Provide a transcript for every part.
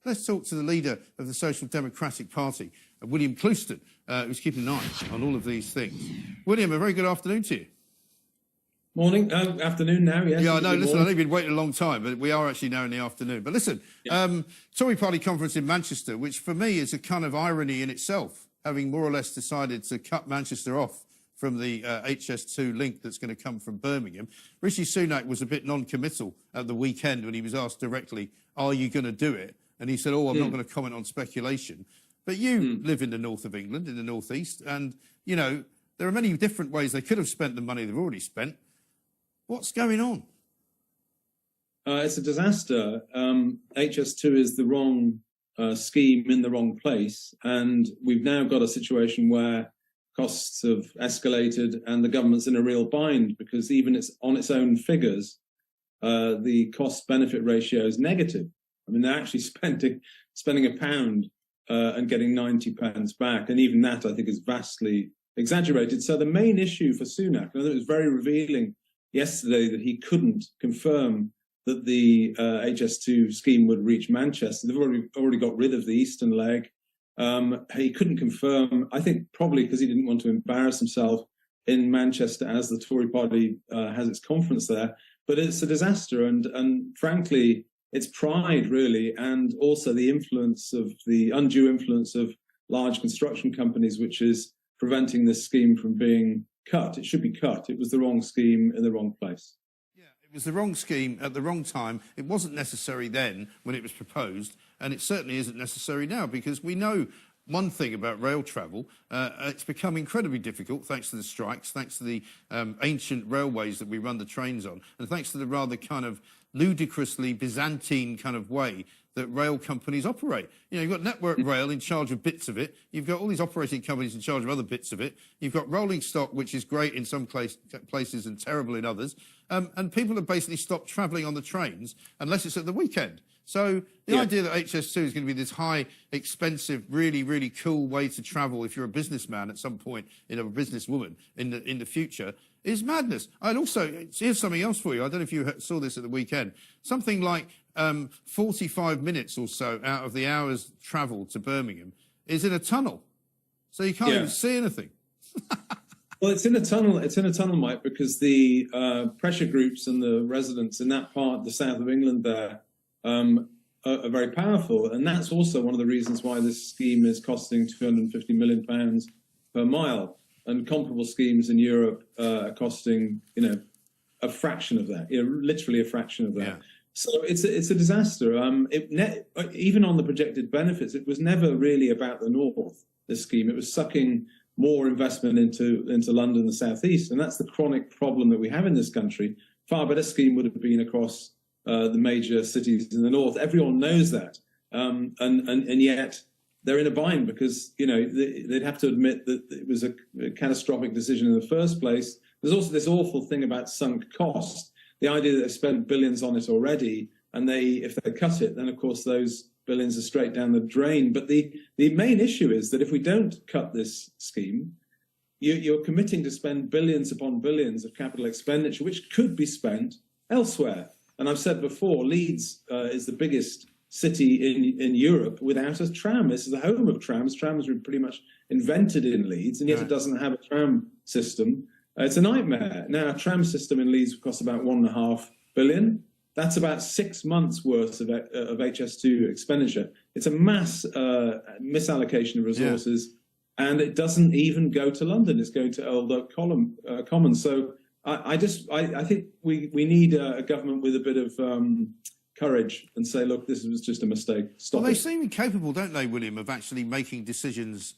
Let's talk to the leader of the Social Democratic Party, William Clouston, who's keeping an eye on all of these things. William, a very good afternoon to you. Morning, afternoon now, yes. Yeah, I know. Listen, I know you've been waiting a long time, but we are actually now in the afternoon. But listen, Tory Party conference in Manchester, which for me is a kind of irony in itself, having more or less decided to cut Manchester off from the HS2 link that's going to come from Birmingham. Rishi Sunak was a bit non-committal at the weekend when he was asked directly, are you going to do it? And he said, oh, I'm not going to comment on speculation. But you live in the north of England, in the northeast, and, you know, there are many different ways they could have spent the money they've already spent. What's going on? It's a disaster. HS2 is the wrong scheme in the wrong place. And we've now got a situation where costs have escalated and the government's in a real bind because even on its own figures, the cost-benefit ratio is negative. I mean, they're actually spending £1 and getting 90 pence back. And even that, I think, is vastly exaggerated. So the main issue for Sunak, and it was very revealing yesterday that he couldn't confirm that the HS2 scheme would reach Manchester. They've already got rid of the eastern leg. He couldn't confirm, I think probably because he didn't want to embarrass himself in Manchester as the Tory Party has its conference there. But it's a disaster, and frankly, it's pride really, and also the undue influence of large construction companies, which is preventing this scheme from being cut. It should be cut. It was the wrong scheme in the wrong place. Yeah, it was the wrong scheme at the wrong time. It wasn't necessary then when it was proposed, and it certainly isn't necessary now, because we know one thing about rail travel. It's become incredibly difficult thanks to the strikes, thanks to the ancient railways that we run the trains on, and thanks to the rather kind of ludicrously Byzantine kind of way that rail companies operate. You know, you've got Network Rail in charge of bits of it. You've got all these operating companies in charge of other bits of it. You've got rolling stock, which is great in some places and terrible in others. And people have basically stopped travelling on the trains unless it's at the weekend. So the idea that HS2 is going to be this high, expensive, really, really cool way to travel if you're a businessman at some point, a businesswoman in the future, is madness. I'd also, here's something else for you. I don't know if you saw this at the weekend. Something like 45 minutes or so out of the hour's travel to Birmingham is in a tunnel. So you can't even see anything. Well, it's in a tunnel. It's in a tunnel, Mike, because the pressure groups and the residents in that part, the south of England there, are very powerful. And that's also one of the reasons why this scheme is costing £250 million per mile. And comparable schemes in Europe are costing, a fraction of that, literally a fraction of that. Yeah. So it's a disaster. Even on the projected benefits, it was never really about the north, this scheme. It was sucking more investment into London, the southeast. And that's the chronic problem that we have in this country. Far better scheme would have been across the major cities in the north. Everyone knows that. And yet they're in a bind because, they'd have to admit that it was a catastrophic decision in the first place. There's also this awful thing about sunk cost, the idea that they've spent billions on it already, and if they cut it, then of course those billions are straight down the drain. But the main issue is that if we don't cut this scheme, you're committing to spend billions upon billions of capital expenditure, which could be spent elsewhere. And I've said before, Leeds is the biggest city in Europe without a tram. This is the home of trams. Trams were pretty much invented in Leeds, and yet it doesn't have a tram system. It's a nightmare. Now, a tram system in Leeds costs about £1.5 billion. That's about 6 months' worth of HS2 expenditure. It's a mass misallocation of resources, and it doesn't even go to London. It's going to Old Oak Common. So I think we need a government with a bit of courage and say, look, this was just a mistake. Stop. Well, they seem incapable, don't they, William, of actually making decisions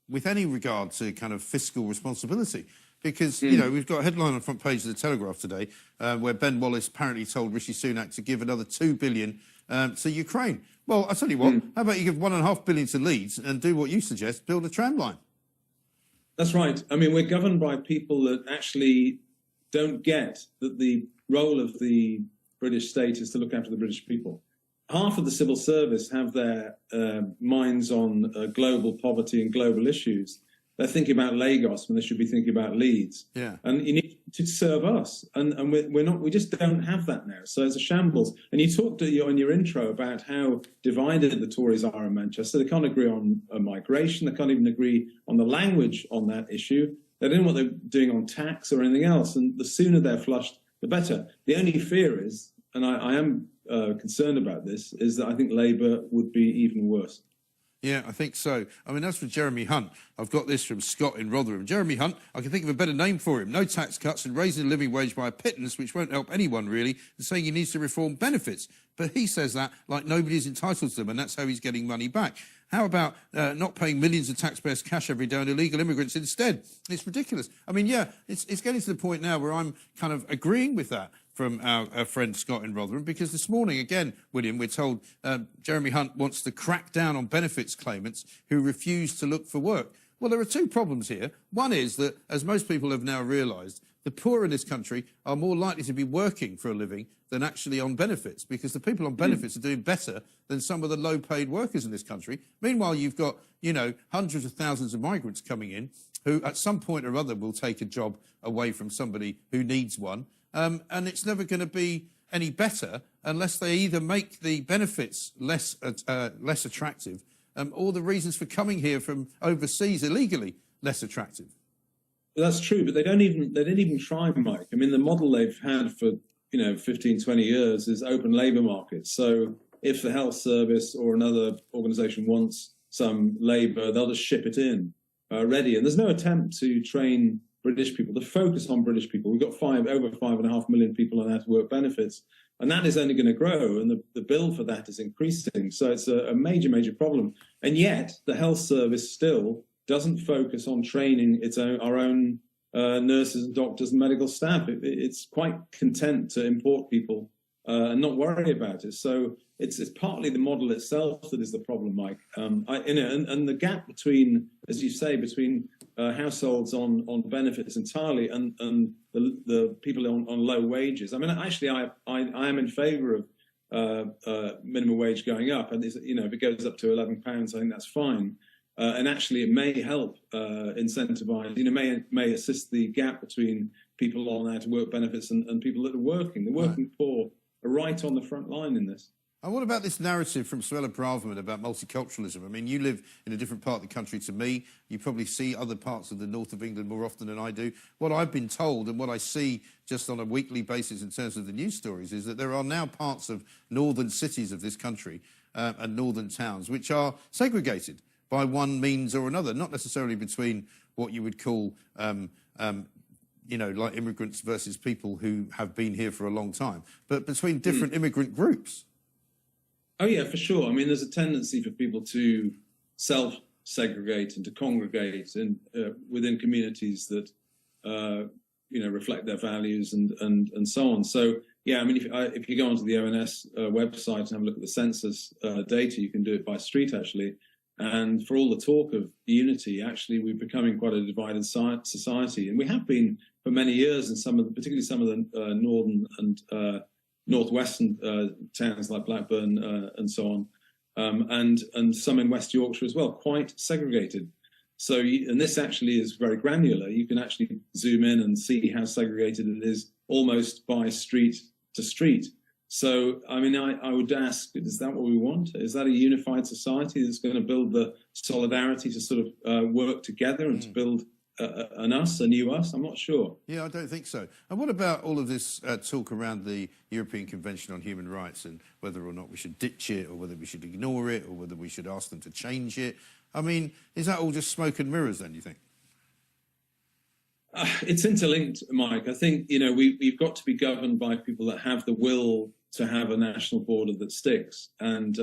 with any regard to kind of fiscal responsibility. Because, we've got a headline on the front page of the Telegraph today where Ben Wallace apparently told Rishi Sunak to give another £2 billion to Ukraine. Well, I'll tell you what, how about you give £1.5 billion to Leeds and do what you suggest, build a tram line? That's right. I mean, we're governed by people that actually don't get that the role of the British state is to look after the British people. Half of the civil service have their minds on global poverty and global issues. they're thinking about Lagos when they should be thinking about Leeds. Yeah. And you need to serve us, and we're not. We just don't have that now. So it's a shambles. And you talked in your intro about how divided the Tories are in Manchester. They can't agree on migration. They can't even agree on the language on that issue. They don't know what they're doing on tax or anything else. And the sooner they're flushed, the better. The only fear is, and I am concerned about this, is that I think Labour would be even worse. Yeah, I think so. I mean, as for Jeremy Hunt, I've got this from Scott in Rotherham. Jeremy Hunt, I can think of a better name for him. No tax cuts and raising the living wage by a pittance, which won't help anyone, really, and saying he needs to reform benefits. But he says that like nobody's entitled to them, and that's how he's getting money back. How about not paying millions of taxpayers cash every day on illegal immigrants instead? It's ridiculous. I mean, yeah, it's getting to the point now where I'm kind of agreeing with that from our friend Scott in Rotherham, because this morning, again, William, we're told Jeremy Hunt wants to crack down on benefits claimants who refuse to look for work. Well, there are two problems here. One is that, as most people have now realised, the poor in this country are more likely to be working for a living than actually on benefits, because the people on benefits are doing better than some of the low-paid workers in this country. Meanwhile, you've got, you know, hundreds of thousands of migrants coming in who at some point or other will take a job away from somebody who needs one. And it's never going to be any better unless they either make the benefits less attractive or the reasons for coming here from overseas illegally less attractive. Well, that's true, but they didn't even try, Mike. I mean, the model they've had for 15, 20 years is open labour markets. So if the health service or another organisation wants some labour, they'll just ship it in ready. And there's no attempt to train British people, to focus on British people. We've got over 5.5 million people on out-of-work benefits, and that is only going to grow, and the bill for that is increasing. So it's a major, major problem. And yet the health service still doesn't focus on training our own nurses and doctors and medical staff. It's quite content to import people and not worry about it. So it's partly the model itself that is the problem, Mike. And the gap between, as you say, between households on benefits entirely and the people on low wages. I mean, actually, I am in favour of minimum wage going up, and if it goes up to £11, I think that's fine. And actually, it may help incentivise, may assist the gap between people on out-of-work benefits and people that are working. The working poor are right on the front line in this. And what about this narrative from Suella Braverman about multiculturalism? I mean, you live in a different part of the country to me. You probably see other parts of the north of England more often than I do. What I've been told and what I see just on a weekly basis in terms of the news stories is that there are now parts of northern cities of this country and northern towns which are segregated by one means or another, not necessarily between what you would call like immigrants versus people who have been here for a long time, but between different immigrant groups. Oh, yeah, for sure. I mean, there's a tendency for people to self-segregate and to congregate within communities that, reflect their values and so on. So, yeah, I mean, if you go onto the ONS website and have a look at the census data, you can do it by street, actually. And for all the talk of unity, actually, we're becoming quite a divided society. And we have been for many years in particularly some of the northern and northwestern towns like Blackburn and so on, and some in West Yorkshire as well, quite segregated. So, and this actually is very granular. You can actually zoom in and see how segregated it is almost by street to street. So, I mean, I would ask, is that what we want? Is that a unified society that's going to build the solidarity to sort of work together and to build a new us? I'm not sure. Yeah, I don't think so. And what about all of this talk around the European Convention on Human Rights and whether or not we should ditch it or whether we should ignore it or whether we should ask them to change it? I mean, is that all just smoke and mirrors then, do you think? It's interlinked, Mike. I think, we've got to be governed by people that have the will to have a national border that sticks. And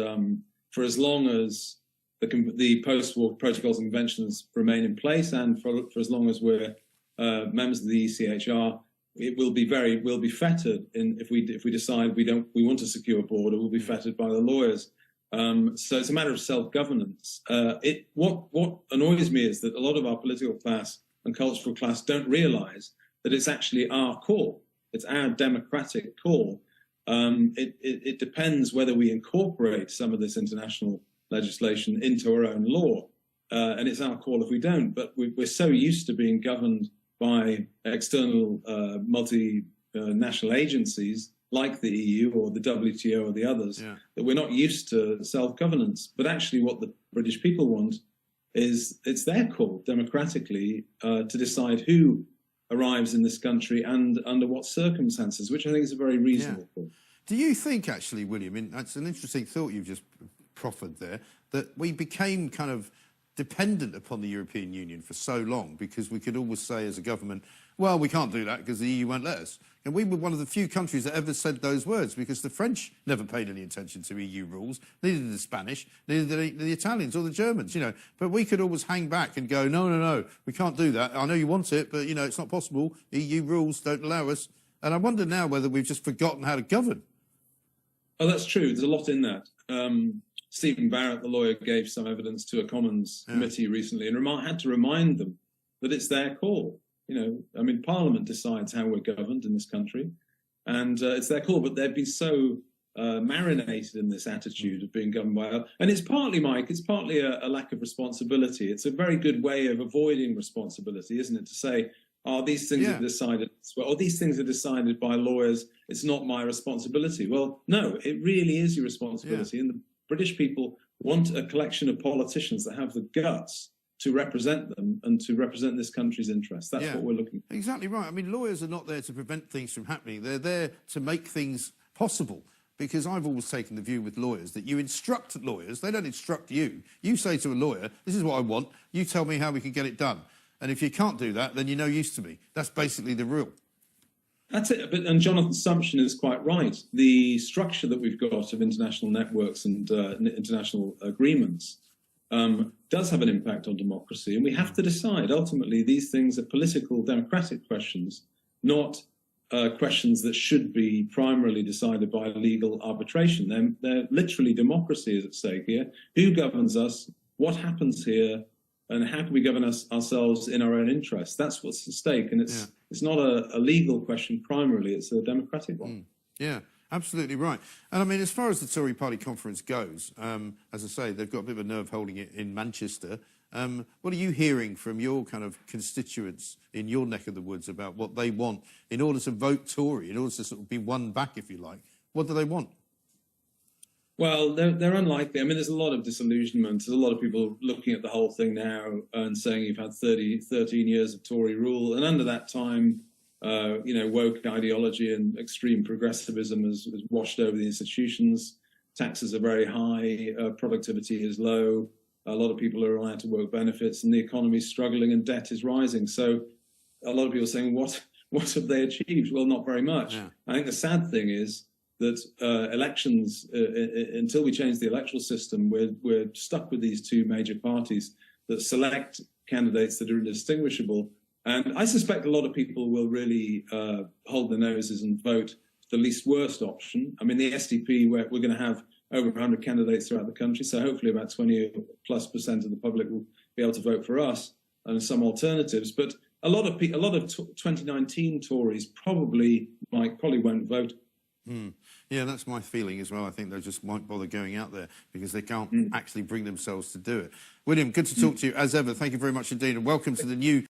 for as long as the post-war protocols and conventions remain in place, and for as long as we're members of the ECHR, it will be fettered. If we decide we want a secure border, we'll be fettered by the lawyers. So it's a matter of self-governance. What annoys me is that a lot of our political class and cultural class don't realise that it's actually our call. It's our democratic call. It depends whether we incorporate some of this international legislation into our own law. and it's our call if we don't. But we're so used to being governed by external multinational agencies like the EU or the WTO or the others that we're not used to self-governance. But actually what the British people want is it's their call democratically to decide who arrives in this country and under what circumstances, which I think is a very reasonable call. Do you think, actually, William, and that's an interesting thought you've just proffered there, that we became kind of dependent upon the European Union for so long because we could always say as a government, well, we can't do that because the EU won't let us. And we were one of the few countries that ever said those words because the French never paid any attention to EU rules, neither did the Spanish, neither did the Italians or the Germans, you know. But we could always hang back and go, no, no, no, we can't do that. I know you want it, but, you know, it's not possible. EU rules don't allow us. And I wonder now whether we've just forgotten how to govern. Oh, that's true. There's a lot in that. Stephen Barrett, the lawyer, gave some evidence to a Commons committee recently and had to remind them that it's their call. You know, I mean, Parliament decides how we're governed in this country, and it's their call. But they've been so marinated in this attitude of being governed by, and it's partly, Mike, it's partly a lack of responsibility. It's a very good way of avoiding responsibility, isn't it? To say, oh, these things are decided, or these things are decided by lawyers. It's not my responsibility. Well, no, it really is your responsibility. And the British people want a collection of politicians that have the guts to represent them and to represent this country's interests. That's what we're looking for. Exactly right. I mean, lawyers are not there to prevent things from happening. They're there to make things possible. Because I've always taken the view with lawyers that you instruct lawyers. They don't instruct you. You say to a lawyer, this is what I want. You tell me how we can get it done. And if you can't do that, then you're no use to me. That's basically the rule. That's it. And Jonathan's assumption is quite right. The structure that we've got of international networks and international agreements does have an impact on democracy. And we have to decide, ultimately, these things are political, democratic questions, not questions that should be primarily decided by legal arbitration. They're literally democracy is at stake here. Who governs us? What happens here? And how can we govern ourselves in our own interests? That's what's at stake. And it's not a legal question primarily, it's a democratic one. Yeah, absolutely right. And I mean, as far as the Tory Party conference goes, as I say, they've got a bit of a nerve holding it in Manchester. What are you hearing from your kind of constituents in your neck of the woods about what they want in order to vote Tory, in order to sort of be won back, if you like? What do they want? Well, they're unlikely. I mean, there's a lot of disillusionment. There's a lot of people looking at the whole thing now and saying you've had 13 years of Tory rule. And under that time, you know, woke ideology and extreme progressivism has washed over the institutions. Taxes are very high. Productivity is low. A lot of people are allowed to work benefits and the economy is struggling and debt is rising. So a lot of people are saying, what have they achieved? Well, not very much. Yeah. I think the sad thing is that elections, until we change the electoral system, we're stuck with these two major parties that select candidates that are indistinguishable. And I suspect a lot of people will really hold their noses and vote the least worst option. I mean, the SDP, we're going to have over 100 candidates throughout the country, so hopefully about 20+% of the public will be able to vote for us and some alternatives. But a lot of 2019 Tories probably won't vote. Yeah, that's my feeling as well. I think they just won't bother going out there because they can't actually bring themselves to do it. William, good to talk to you as ever. Thank you very much indeed, and welcome to the new